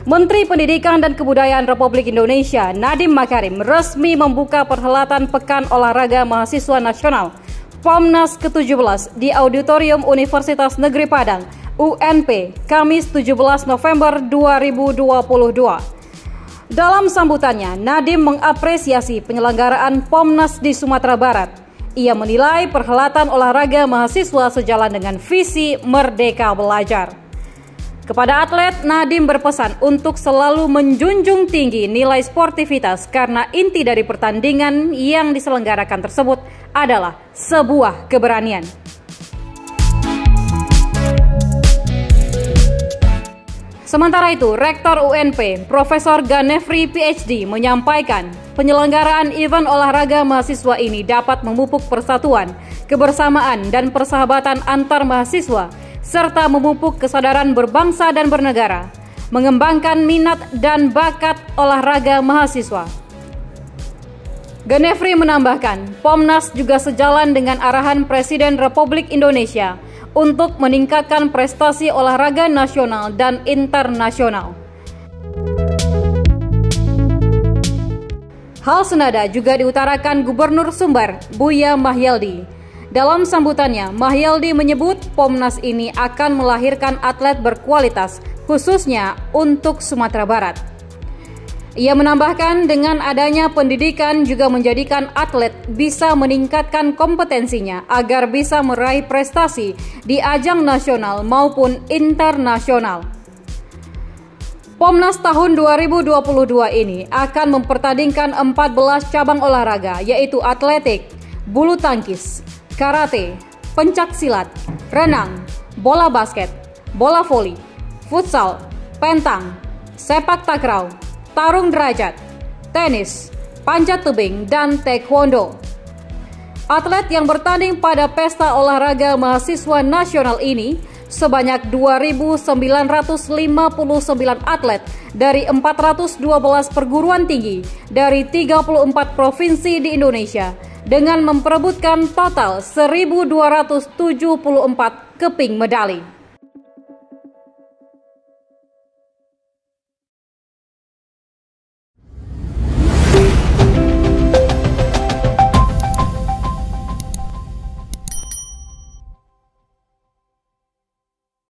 Menteri Pendidikan dan Kebudayaan Republik Indonesia Nadiem Makarim resmi membuka perhelatan Pekan Olahraga Mahasiswa Nasional POMNAS ke-17 di Auditorium Universitas Negeri Padang, UNP, Kamis 17 November 2022. Dalam sambutannya, Nadiem mengapresiasi penyelenggaraan POMNAS di Sumatera Barat. Ia menilai perhelatan olahraga mahasiswa sejalan dengan visi Merdeka Belajar. Kepada atlet, Nadiem berpesan untuk selalu menjunjung tinggi nilai sportivitas karena inti dari pertandingan yang diselenggarakan tersebut adalah sebuah keberanian. Sementara itu, Rektor UNP, Profesor Ganefri PhD menyampaikan penyelenggaraan event olahraga mahasiswa ini dapat memupuk persatuan, kebersamaan, dan persahabatan antar mahasiswa, serta memupuk kesadaran berbangsa dan bernegara, mengembangkan minat dan bakat olahraga mahasiswa. Ganefri menambahkan, POMNAS juga sejalan dengan arahan Presiden Republik Indonesia untuk meningkatkan prestasi olahraga nasional dan internasional. Hal senada juga diutarakan Gubernur Sumbar, Buya Mahyaldi. Dalam sambutannya, Mahyaldi menyebut POMNAS ini akan melahirkan atlet berkualitas, khususnya untuk Sumatera Barat. Ia menambahkan dengan adanya pendidikan juga menjadikan atlet bisa meningkatkan kompetensinya agar bisa meraih prestasi di ajang nasional maupun internasional. POMNAS tahun 2022 ini akan mempertandingkan 14 cabang olahraga, yaitu atletik, bulu tangkis, karate, pencak silat, renang, bola basket, bola voli, futsal, pentang, sepak takraw, tarung derajat, tenis, panjat tebing, dan taekwondo. Atlet yang bertanding pada Pesta Olahraga Mahasiswa Nasional ini sebanyak 2.959 atlet dari 412 perguruan tinggi dari 34 provinsi di Indonesia dengan memperebutkan total 1.274 keping medali.